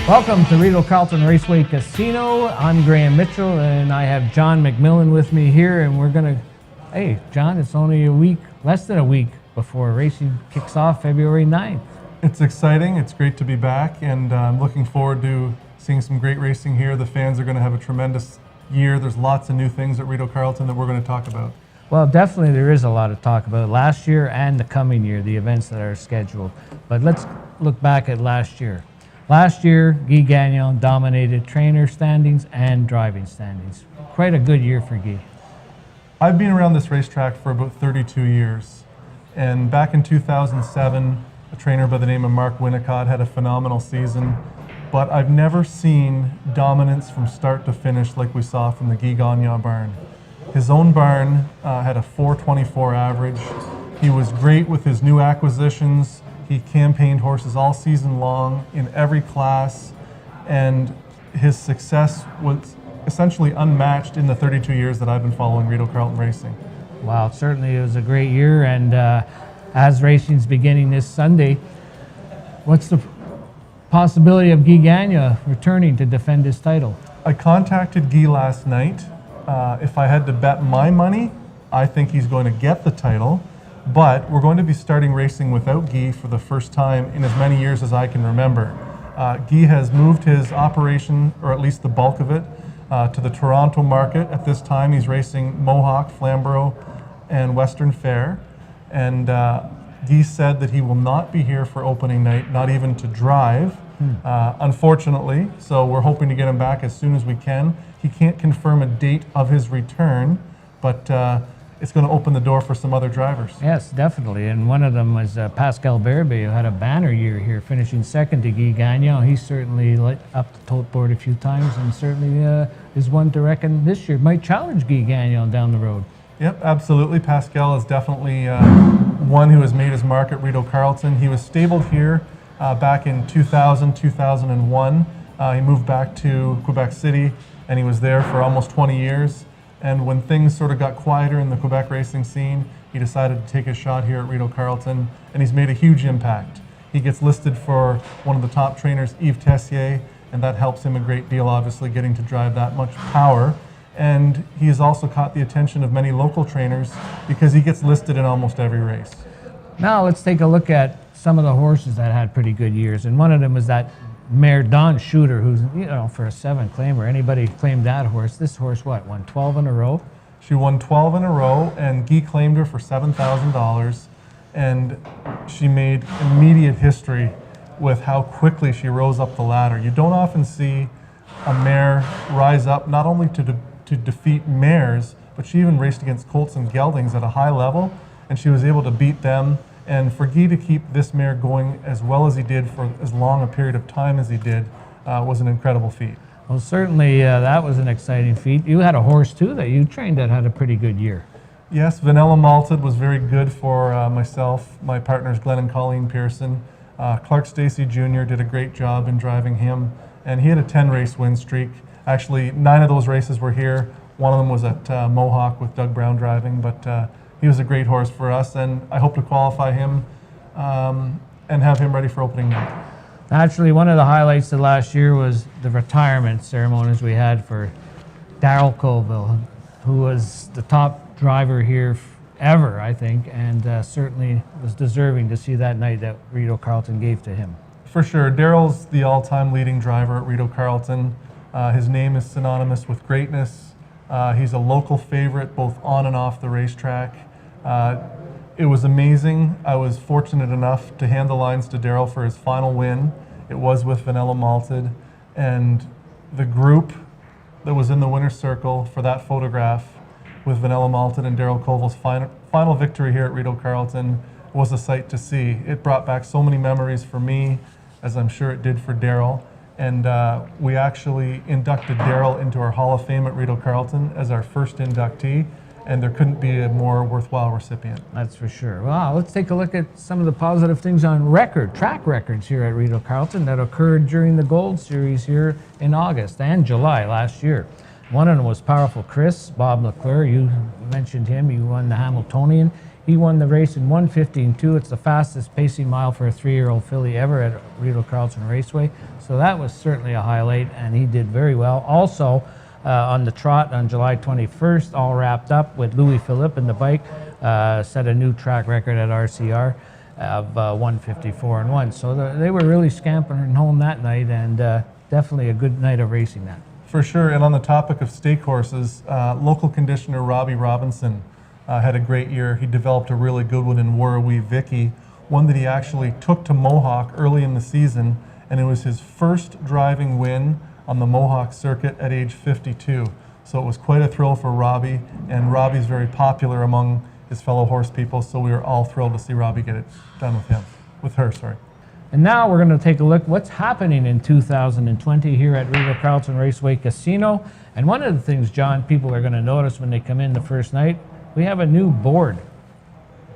Welcome to Rideau Carleton Raceway Casino. I'm Graeme Mitchell, and I have John MacMillan with me here, and we're gonna, hey, John, it's only a week, less than a week before racing kicks off February 9th. It's exciting, it's great to be back, and I'm looking forward to seeing some great racing here. The fans are gonna have a tremendous year. There's lots of new things at Rideau Carleton that we're gonna talk about. Well, definitely there is a lot to talk about last year and the coming year, the events that are scheduled. But let's look back at last year. Last year, Guy Gagnon dominated trainer standings and driving standings. Quite a good year for Guy. I've been around this racetrack for about 32 years. And back in 2007, a trainer by the name of Mark Winnicott had a phenomenal season. But I've never seen dominance from start to finish like we saw from the Guy Gagnon barn. His own barn had a 424 average. He was great with his new acquisitions. He campaigned horses all season long in every class, and his success was essentially unmatched in the 32 years that I've been following Rideau Carleton racing. Wow, certainly it was a great year, and as racing's beginning this Sunday, what's the possibility of Guy Gagnon returning to defend his title? I contacted Guy last night. If I had to bet my money, I think he's going to get the title. But we're going to be starting racing without Guy for the first time in as many years as I can remember. Guy has moved his operation, or at least the bulk of it, to the Toronto market. At this time, he's racing Mohawk, Flamborough, and Western Fair. And Guy said that he will not be here for opening night, not even to drive, unfortunately. So we're hoping to get him back as soon as we can. He can't confirm a date of his return, but it's going to open the door for some other drivers. Yes, definitely. And one of them was Pascal Berbe, who had a banner year here, finishing second to Guy Gagnon. He certainly lit up the tote board a few times, and certainly is one to reckon this year might challenge Guy Gagnon down the road. Yep, absolutely. Pascal is definitely one who has made his mark at Rideau Carleton. He was stabled here back in 2000, 2001. He moved back to Quebec City, and he was there for almost 20 years. And when things sort of got quieter in the Quebec racing scene, he decided to take a shot here at Rideau Carleton, and he's made a huge impact. He gets listed for one of the top trainers, Yves Tessier, and that helps him a great deal, obviously, getting to drive that much power. And he has also caught the attention of many local trainers because he gets listed in almost every race. Now let's take a look at some of the horses that had pretty good years, and one of them was that mare Don Shooter, who's, for a 7 claimer, anybody claimed that horse. This horse, won 12 in a row? She won 12 in a row, and Guy claimed her for $7,000, and she made immediate history with how quickly she rose up the ladder. You don't often see a mare rise up not only to defeat mares, but she even raced against colts and geldings at a high level, and she was able to beat them. And for Guy to keep this mare going as well as he did for as long a period of time as he did was an incredible feat. Well, certainly that was an exciting feat. You had a horse, too, that you trained that had a pretty good year. Yes, Vanilla Malted was very good for myself, my partners Glenn and Colleen Pearson. Clark Stacey Jr. did a great job in driving him, and he had a 10-race win streak. Actually, 9 of those races were here. One of them was at Mohawk with Doug Brown driving, but he was a great horse for us, and I hope to qualify him and have him ready for opening night. Actually, one of the highlights of last year was the retirement ceremonies we had for Darrell Colville, who was the top driver here ever, I think, and certainly was deserving to see that night that Rideau Carleton gave to him. For sure. Darrell's the all-time leading driver at Rideau Carleton. His name is synonymous with greatness. He's a local favorite both on and off the racetrack. It was amazing. I was fortunate enough to hand the lines to Darrell for his final win. It was with Vanilla Malted, and the group that was in the winner's circle for that photograph with Vanilla Malted and Darrell Colville's final victory here at Rideau Carleton was a sight to see. It brought back so many memories for me, as I'm sure it did for Darrell. And we actually inducted Darrell into our Hall of Fame at Rideau Carleton as our first inductee, and there couldn't be a more worthwhile recipient. That's for sure. Wow, let's take a look at some of the positive things on track records here at Rideau Carleton that occurred during the Gold Series here in August and July last year. One of them was Powerful Chris, Bob Leclerc. You mentioned him. He won the Hamiltonian. He won the race in 1:15.2. It's the fastest pacing mile for a 3-year-old filly ever at Rideau Carleton Raceway. So that was certainly a highlight, and he did very well. Also, on the trot on July 21st, all wrapped up with Louis Philippe in the bike, set a new track record at RCR of 1:54.1. So they were really scampering home that night, and definitely a good night of racing that. For sure, and on the topic of stake horses, local conditioner Robbie Robinson had a great year. He developed a really good one in Warrawee Vicky, one that he actually took to Mohawk early in the season, and it was his first driving win on the Mohawk circuit at age 52. So it was quite a thrill for Robbie, and Robbie's very popular among his fellow horse people, so we were all thrilled to see Robbie get it done with her. And now we're going to take a look what's happening in 2020 here at Rideau Carleton Raceway Casino. And one of the things, John, people are going to notice when they come in the first night, we have a new board.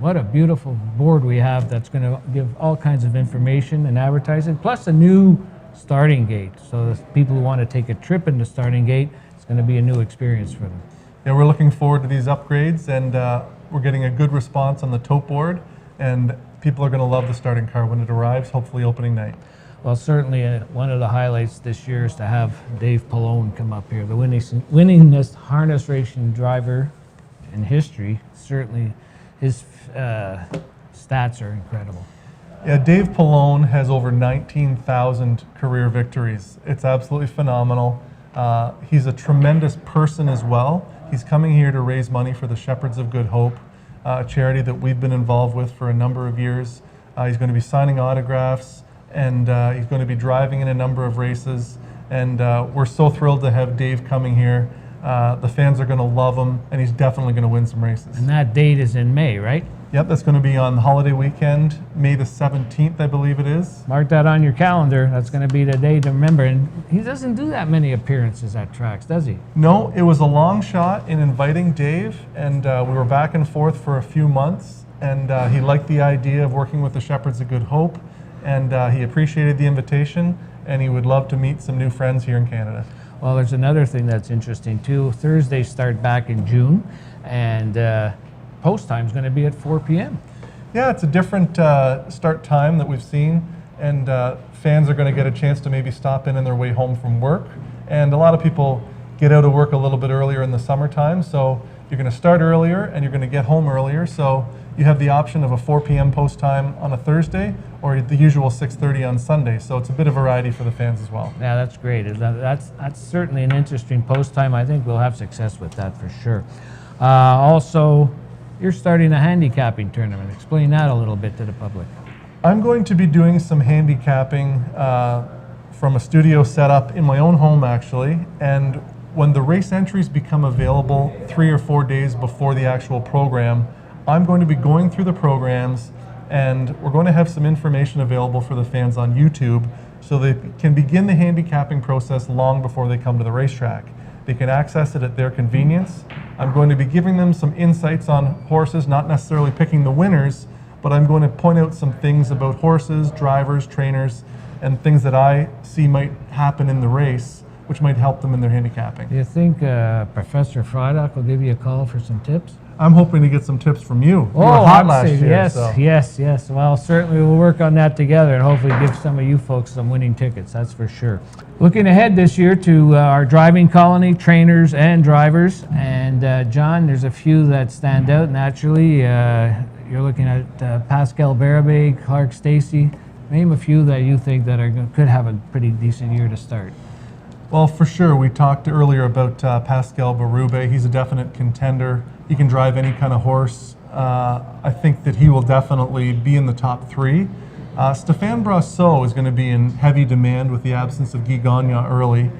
What a beautiful board we have that's going to give all kinds of information and advertising, plus a new starting gate. So the people who want to take a trip into starting gate, it's going to be a new experience for them. Yeah, we're looking forward to these upgrades, and we're getting a good response on the tote board, and people are going to love the starting car when it arrives, hopefully opening night. Well, certainly one of the highlights this year is to have Dave Pallone come up here, the winningest harness racing driver in history. Certainly his stats are incredible. Yeah, Dave Pallone has over 19,000 career victories. It's absolutely phenomenal. He's a tremendous person as well. He's coming here to raise money for the Shepherds of Good Hope, a charity that we've been involved with for a number of years. He's going to be signing autographs, and he's going to be driving in a number of races. And we're so thrilled to have Dave coming here. The fans are going to love him, and he's definitely going to win some races. And that date is in May, right? Yep, that's going to be on the holiday weekend, May the 17th, I believe it is. Mark that on your calendar. That's going to be the day to remember. And he doesn't do that many appearances at tracks, does he? No, it was a long shot in inviting Dave, and we were back and forth for a few months, and he liked the idea of working with the Shepherds of Good Hope, and he appreciated the invitation, and he would love to meet some new friends here in Canada. Well, there's another thing that's interesting too. Thursdays start back in June, and post time is going to be at 4 p.m. Yeah, it's a different start time that we've seen, and fans are going to get a chance to maybe stop in on their way home from work. And a lot of people get out of work a little bit earlier in the summertime, so you're going to start earlier and you're going to get home earlier. So you have the option of a 4 p.m. post time on a Thursday or the usual 6:30 on Sunday. So it's a bit of variety for the fans as well. Yeah, that's great. That's certainly an interesting post time. I think we'll have success with that for sure. Also, you're starting a handicapping tournament. Explain that a little bit to the public. I'm going to be doing some handicapping from a studio setup in my own home, actually. And when the race entries become available 3 or 4 days before the actual program, I'm going to be going through the programs, and we're going to have some information available for the fans on YouTube so they can begin the handicapping process long before they come to the racetrack. They can access it at their convenience. I'm going to be giving them some insights on horses, not necessarily picking the winners, but I'm going to point out some things about horses, drivers, trainers, and things that I see might happen in the race, which might help them in their handicapping. Do you think Professor Frydock will give you a call for some tips? I'm hoping to get some tips from you. You were Oh, hot last year. yes, so. yes. Well, certainly we'll work on that together and hopefully give some of you folks some winning tickets, that's for sure. Looking ahead this year to our driving colony, trainers and drivers. And John, there's a few that stand out naturally. You're looking at Pascal Barabé, Clark Stacey. Name a few that you think that could have a pretty decent year to start. Well, for sure. We talked earlier about Pascal Barabé. He's a definite contender. He can drive any kind of horse. I think that he will definitely be in the top 3. Stéphane Brasseur is going to be in heavy demand with the absence of Guy Gagnon early.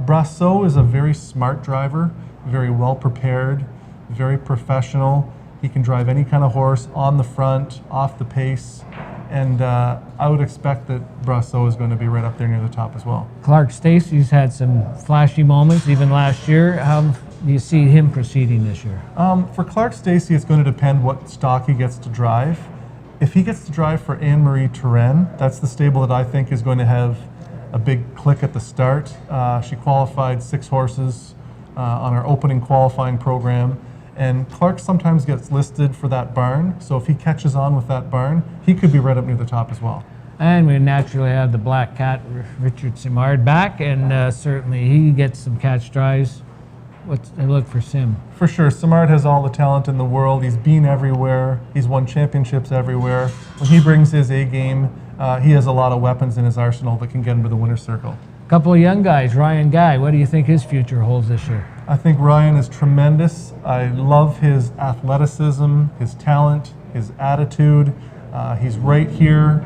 Brasseur is a very smart driver, very well prepared, very professional. He can drive any kind of horse on the front, off the pace, and I would expect that Brasseur is going to be right up there near the top as well. Clark Stacey's had some flashy moments even last year. How do you see him proceeding this year? For Clark Stacey, it's going to depend what stock he gets to drive. If he gets to drive for Anne-Marie Turenne, that's the stable that I think is going to have a big click at the start. She qualified 6 horses on our opening qualifying program, And Clark sometimes gets listed for that barn, so if he catches on with that barn, he could be right up near the top as well. And we naturally have the Black Cat, Richard Simard, back, and certainly he gets some catch tries. What's I look for Sim? For sure, Simard has all the talent in the world. He's been everywhere. He's won championships everywhere. When he brings his A game, he has a lot of weapons in his arsenal that can get him to the winner's circle. A couple of young guys, Ryan Guy. What do you think his future holds this year? I think Ryan is tremendous. I love his athleticism, his talent, his attitude. He's right here.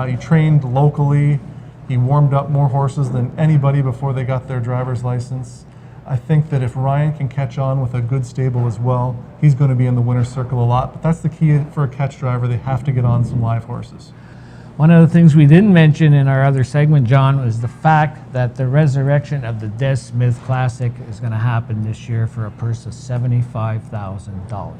He trained locally. He warmed up more horses than anybody before they got their driver's license. I think that if Ryan can catch on with a good stable as well, he's going to be in the winner's circle a lot. But that's the key for a catch driver. They have to get on some live horses. One of the things we didn't mention in our other segment, John, was the fact that the resurrection of the Des Smith Classic is going to happen this year for a purse of $75,000.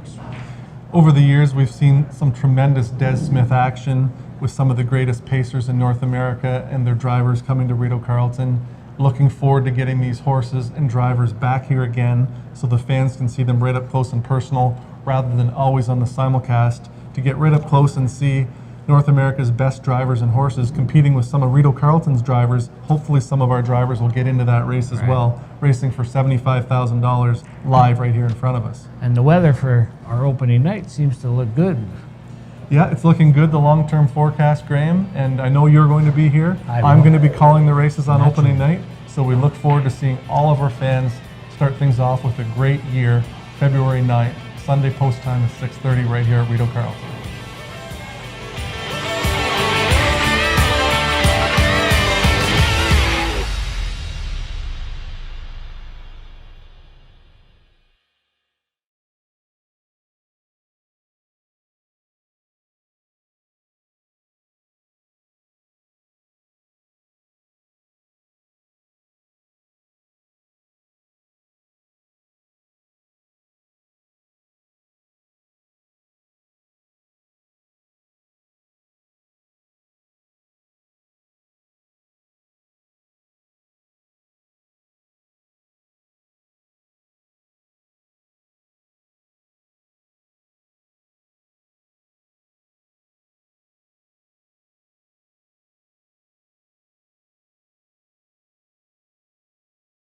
Over the years, we've seen some tremendous Des Smith action with some of the greatest pacers in North America and their drivers coming to Rideau Carleton. Looking forward to getting these horses and drivers back here again so the fans can see them right up close and personal rather than always on the simulcast, to get right up close and see North America's best drivers and horses competing with some of Rideau Carleton's drivers. Hopefully some of our drivers will get into that race as well, racing for $75,000 live right here in front of us. And the weather for our opening night seems to look good. Yeah, it's looking good, the long-term forecast, Graeme, and I know you're going to be here. I'm will. going to be calling the races on opening night, so we look forward to seeing all of our fans start things off with a great year, February 9th, Sunday post time at 6:30 right here at Rideau Carleton.